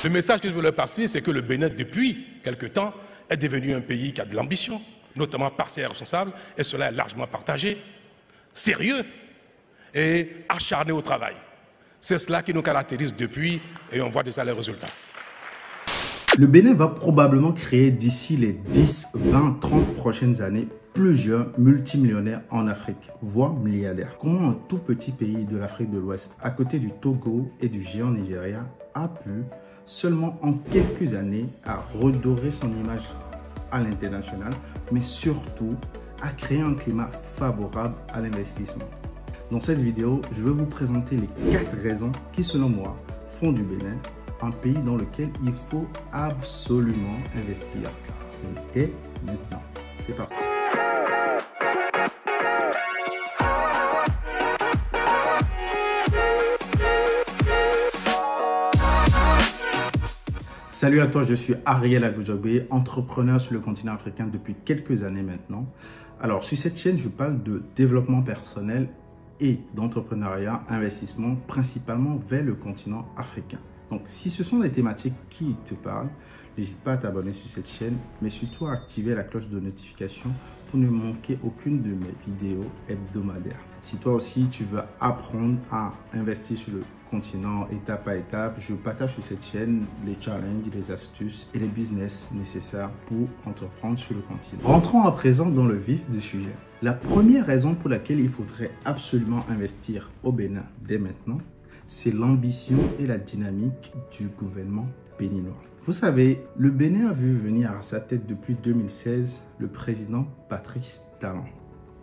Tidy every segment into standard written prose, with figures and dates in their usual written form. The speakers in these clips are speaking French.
Le message que je voulais passer, c'est que le Bénin, depuis quelque temps, est devenu un pays qui a de l'ambition, notamment par ses responsables, et cela est largement partagé, sérieux et acharné au travail. C'est cela qui nous caractérise depuis, et on voit déjà les résultats. Le Bénin va probablement créer d'ici les 10, 20, 30 prochaines années plusieurs multimillionnaires en Afrique, voire milliardaires. Comment un tout petit pays de l'Afrique de l'Ouest, à côté du Togo et du géant Nigeria, a pu, seulement en quelques années, à redorer son image à l'international, mais surtout à créer un climat favorable à l'investissement. Dans cette vidéo, je vais vous présenter les 4 raisons qui, selon moi, font du Bénin un pays dans lequel il faut absolument investir. Et maintenant, c'est parti. Salut à toi, je suis Ariel Agoujabé, entrepreneur sur le continent africain depuis quelques années maintenant. Alors, sur cette chaîne, je parle de développement personnel et d'entrepreneuriat, investissement, principalement vers le continent africain. Donc, si ce sont des thématiques qui te parlent, n'hésite pas à t'abonner sur cette chaîne, mais surtout à activer la cloche de notification pour ne manquer aucune de mes vidéos hebdomadaires. Si toi aussi, tu veux apprendre à investir sur le continent étape à étape, je partage sur cette chaîne les challenges, les astuces et les business nécessaires pour entreprendre sur le continent. Rentrons à présent dans le vif du sujet. La première raison pour laquelle il faudrait absolument investir au Bénin dès maintenant, c'est l'ambition et la dynamique du gouvernement béninois. Vous savez, le Bénin a vu venir à sa tête depuis 2016 le président Patrice Talon.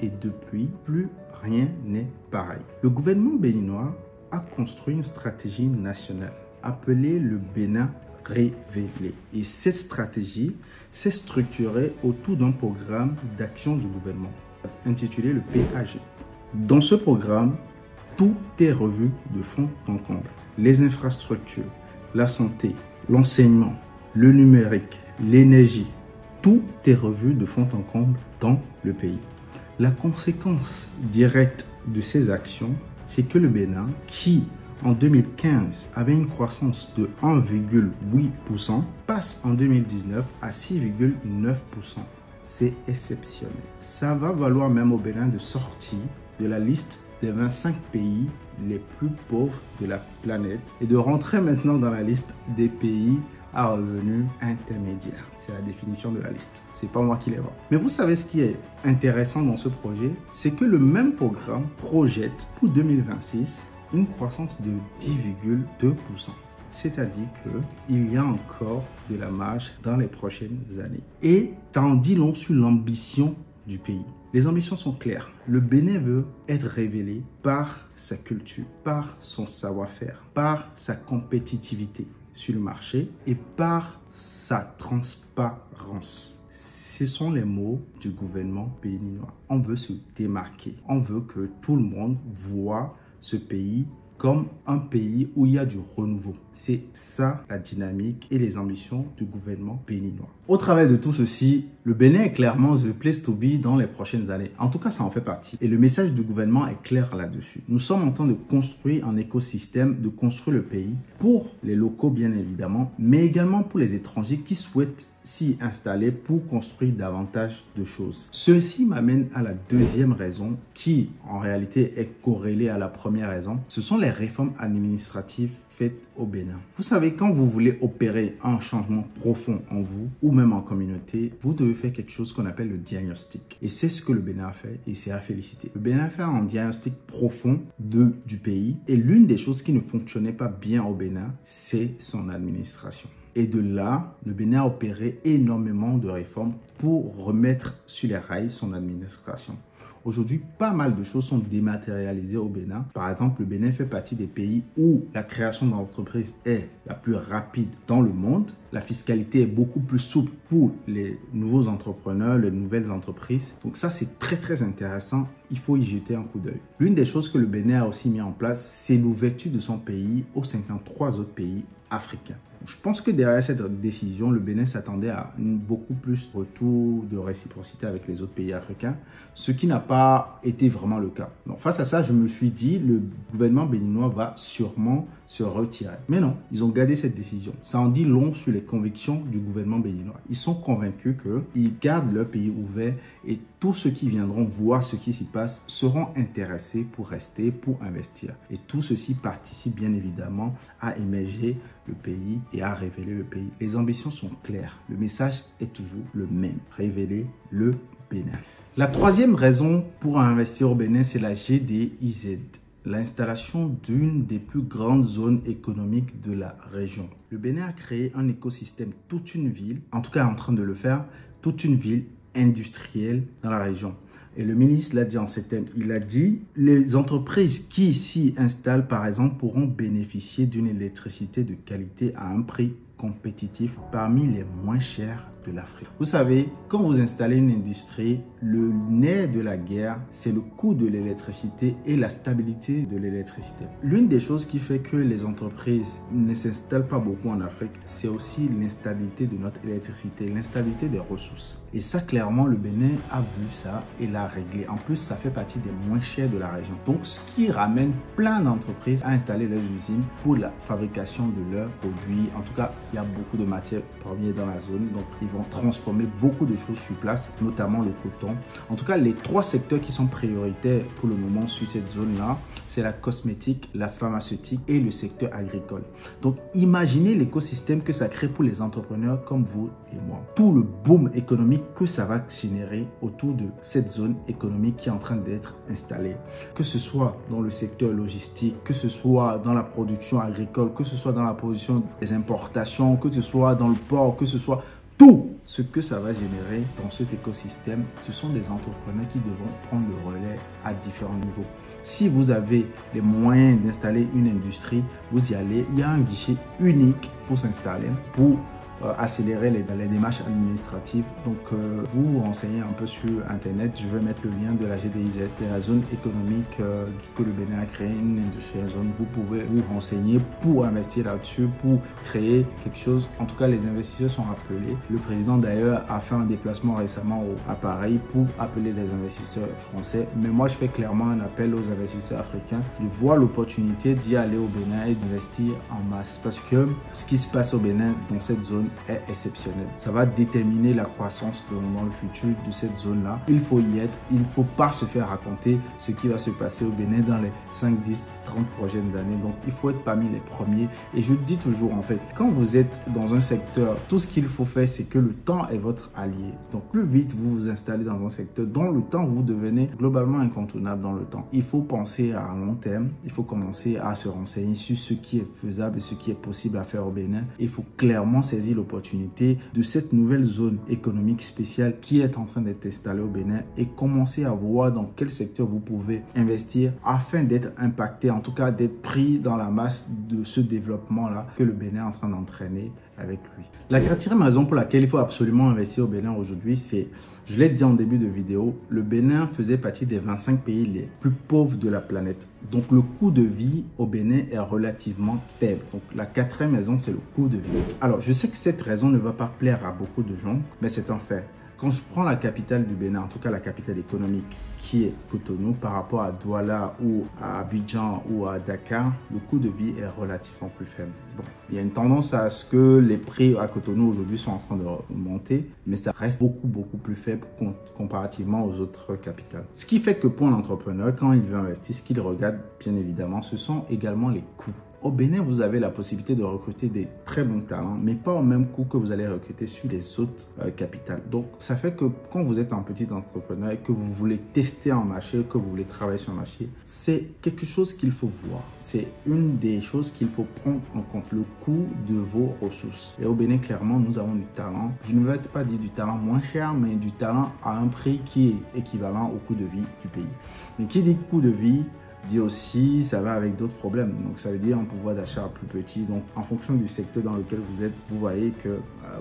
Et depuis, plus rien n'est pareil. Le gouvernement béninois a construit une stratégie nationale appelée le Bénin révélé. Et cette stratégie s'est structurée autour d'un programme d'action du gouvernement intitulé le PAG. Dans ce programme, tout est revu de fond en comble. Les infrastructures, la santé, l'enseignement, le numérique, l'énergie, tout est revu de fond en comble dans le pays. La conséquence directe de ces actions, c'est que le Bénin, qui en 2015 avait une croissance de 1,8%, passe en 2019 à 6,9%. C'est exceptionnel. Ça va valoir même au Bénin de sortir de la liste des 25 pays les plus pauvres de la planète et de rentrer maintenant dans la liste des pays à revenus intermédiaires. C'est la définition de la liste. C'est pas moi qui l'invente. Mais vous savez ce qui est intéressant dans ce projet, c'est que le même programme projette pour 2026 une croissance de 10,2%. C'est-à-dire qu'il y a encore de la marge dans les prochaines années. Et ça en dit long sur l'ambition du pays. Les ambitions sont claires. Le Bénin veut être révélé par sa culture, par son savoir-faire, par sa compétitivité sur le marché et par sa transparence. Ce sont les mots du gouvernement béninois. On veut se démarquer. On veut que tout le monde voit ce pays comme un pays où il y a du renouveau. C'est ça la dynamique et les ambitions du gouvernement béninois. Au travers de tout ceci, le Bénin est clairement the place to be dans les prochaines années. En tout cas, ça en fait partie. Et le message du gouvernement est clair là-dessus. Nous sommes en train de construire un écosystème, de construire le pays pour les locaux bien évidemment, mais également pour les étrangers qui souhaitent s'y installer pour construire davantage de choses. Ceci m'amène à la deuxième raison qui, en réalité, est corrélée à la première raison. Ce sont les réformes administratives faites au Bénin. Vous savez, quand vous voulez opérer un changement profond en vous ou même en communauté, vous devez faire quelque chose qu'on appelle le diagnostic. Et c'est ce que le Bénin a fait et c'est à féliciter. Le Bénin a fait un diagnostic profond du pays et l'une des choses qui ne fonctionnait pas bien au Bénin, c'est son administration. Et de là, le Bénin a opéré énormément de réformes pour remettre sur les rails son administration. Aujourd'hui, pas mal de choses sont dématérialisées au Bénin. Par exemple, le Bénin fait partie des pays où la création d'entreprises est la plus rapide dans le monde. La fiscalité est beaucoup plus souple pour les nouveaux entrepreneurs, les nouvelles entreprises. Donc ça, c'est très intéressant. Il faut y jeter un coup d'œil. L'une des choses que le Bénin a aussi mis en place, c'est l'ouverture de son pays aux 53 autres pays africains. Je pense que derrière cette décision, le Bénin s'attendait à beaucoup plus de retour de réciprocité avec les autres pays africains, ce qui n'a pas été vraiment le cas. Donc, face à ça, je me suis dit, le gouvernement béninois va sûrement se retirer. Mais non, ils ont gardé cette décision. Ça en dit long sur les convictions du gouvernement béninois. Ils sont convaincus qu'ils gardent leur pays ouvert et tous ceux qui viendront voir ce qui s'y passe seront intéressés pour rester, pour investir. Et tout ceci participe bien évidemment à émerger le pays et à révéler le pays. Les ambitions sont claires. Le message est toujours le même. Révéler le Bénin. La troisième raison pour investir au Bénin, c'est la GDIZ. L'installation d'une des plus grandes zones économiques de la région. Le Bénin a créé un écosystème, toute une ville, en tout cas en train de le faire, toute une ville industrielle dans la région. Et le ministre l'a dit en ces termes, il a dit « Les entreprises qui s'y installent, par exemple, pourront bénéficier d'une électricité de qualité à un prix compétitif parmi les moins chers de l'Afrique. » Vous savez, quand vous installez une industrie, le nerf de la guerre, c'est le coût de l'électricité et la stabilité de l'électricité. L'une des choses qui fait que les entreprises ne s'installent pas beaucoup en Afrique, c'est aussi l'instabilité de notre électricité, l'instabilité des ressources. Et ça, clairement, le Bénin a vu ça et l'a réglé. En plus, ça fait partie des moins chers de la région. Donc, ce qui ramène plein d'entreprises à installer leurs usines pour la fabrication de leurs produits. En tout cas, il y a beaucoup de matières premières dans la zone. Donc, ils vont transformer beaucoup de choses sur place, notamment le coton. En tout cas, les trois secteurs qui sont prioritaires pour le moment sur cette zone-là, c'est la cosmétique, la pharmaceutique et le secteur agricole. Donc, imaginez l'écosystème que ça crée pour les entrepreneurs comme vous et moi. Tout le boom économique que ça va générer autour de cette zone économique qui est en train d'être installée. Que ce soit dans le secteur logistique, que ce soit dans la production agricole, que ce soit dans la production des importations, que ce soit dans le port, que ce soit tout ce que ça va générer dans cet écosystème, ce sont des entrepreneurs qui devront prendre le relais à différents niveaux. Si vous avez les moyens d'installer une industrie, vous y allez. Il y a un guichet unique pour s'installer, pour accélérer les démarches administratives. Donc, vous vous renseignez un peu sur Internet. Je vais mettre le lien de la GDIZ, la zone économique que le Bénin a créé, une industrielle zone. Vous pouvez vous renseigner pour investir là-dessus, pour créer quelque chose. En tout cas, les investisseurs sont appelés. Le président, d'ailleurs, a fait un déplacement récemment à Paris pour appeler les investisseurs français. Mais moi, je fais clairement un appel aux investisseurs africains de voir l'opportunité d'y aller au Bénin et d'investir en masse. Parce que ce qui se passe au Bénin, dans cette zone, est exceptionnel. Ça va déterminer la croissance dans le futur de cette zone-là. Il faut y être. Il ne faut pas se faire raconter ce qui va se passer au Bénin dans les 5, 10, 30 prochaines années. Donc, il faut être parmi les premiers. Et je dis toujours, en fait, quand vous êtes dans un secteur, tout ce qu'il faut faire, c'est que le temps est votre allié. Donc, plus vite vous vous installez dans un secteur, dans le temps, vous devenez globalement incontournable dans le temps. Il faut penser à un long terme. Il faut commencer à se renseigner sur ce qui est faisable et ce qui est possible à faire au Bénin. Il faut clairement saisir l'opportunité de cette nouvelle zone économique spéciale qui est en train d'être installée au Bénin et commencer à voir dans quel secteur vous pouvez investir afin d'être impacté, en tout cas d'être pris dans la masse de ce développement-là que le Bénin est en train d'entraîner avec lui. La quatrième raison pour laquelle il faut absolument investir au Bénin aujourd'hui, c'est, je l'ai dit en début de vidéo, le Bénin faisait partie des 25 pays les plus pauvres de la planète. Donc le coût de vie au Bénin est relativement faible. Donc la quatrième raison, c'est le coût de vie. Alors je sais que cette raison ne va pas plaire à beaucoup de gens, mais c'est un fait. Quand je prends la capitale du Bénin, en tout cas la capitale économique, qui est Cotonou, par rapport à Douala ou à Abidjan ou à Dakar, le coût de vie est relativement plus faible. Bon, il y a une tendance à ce que les prix à Cotonou aujourd'hui sont en train de monter, mais ça reste beaucoup plus faible comparativement aux autres capitales. Ce qui fait que pour un entrepreneur, quand il veut investir, ce qu'il regarde bien évidemment, ce sont également les coûts. Au Bénin, vous avez la possibilité de recruter des très bons talents, mais pas au même coût que vous allez recruter sur les autres capitales. Donc, ça fait que quand vous êtes un petit entrepreneur et que vous voulez tester un marché, que vous voulez travailler sur un marché, c'est quelque chose qu'il faut voir. C'est une des choses qu'il faut prendre en compte, le coût de vos ressources. Et au Bénin, clairement, nous avons du talent. Je ne vais pas dire du talent moins cher, mais du talent à un prix qui est équivalent au coût de vie du pays. Mais qui dit coût de vie, dit aussi, ça va avec d'autres problèmes. Donc, ça veut dire un pouvoir d'achat plus petit. Donc, en fonction du secteur dans lequel vous êtes, vous voyez que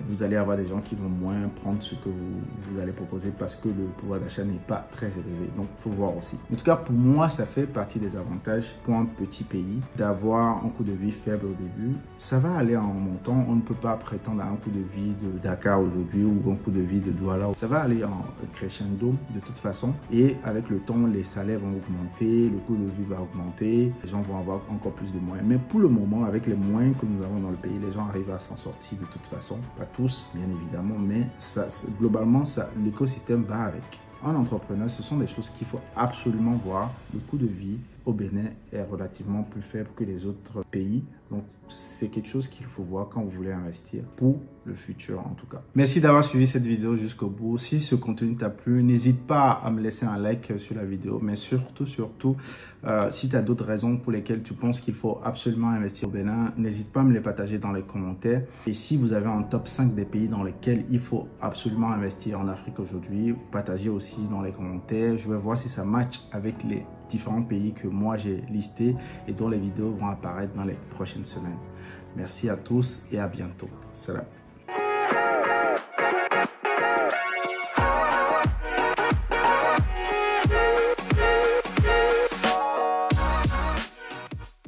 vous allez avoir des gens qui vont moins prendre ce que vous allez proposer parce que le pouvoir d'achat n'est pas très élevé. Donc, il faut voir aussi. En tout cas, pour moi, ça fait partie des avantages pour un petit pays d'avoir un coût de vie faible au début. Ça va aller en montant. On ne peut pas prétendre à un coût de vie de Dakar aujourd'hui ou un coût de vie de Douala. Ça va aller en crescendo de toute façon. Et avec le temps, les salaires vont augmenter, le coût de vie va augmenter, les gens vont avoir encore plus de moyens. Mais pour le moment, avec les moyens que nous avons dans le pays, les gens arrivent à s'en sortir de toute façon. Pas tous, bien évidemment, mais globalement, l'écosystème va avec. En entrepreneur, ce sont des choses qu'il faut absolument voir. Le coût de vie au Bénin est relativement plus faible que les autres pays. Donc, c'est quelque chose qu'il faut voir quand vous voulez investir pour le futur en tout cas. Merci d'avoir suivi cette vidéo jusqu'au bout. Si ce contenu t'a plu, n'hésite pas à me laisser un like sur la vidéo. Mais surtout, si tu as d'autres raisons pour lesquelles tu penses qu'il faut absolument investir au Bénin, n'hésite pas à me les partager dans les commentaires. Et si vous avez un top 5 des pays dans lesquels il faut absolument investir en Afrique aujourd'hui, partagez aussi dans les commentaires. Je vais voir si ça match avec les différents pays que moi j'ai listés et dont les vidéos vont apparaître dans les prochaines semaines. Merci à tous et à bientôt. Salam.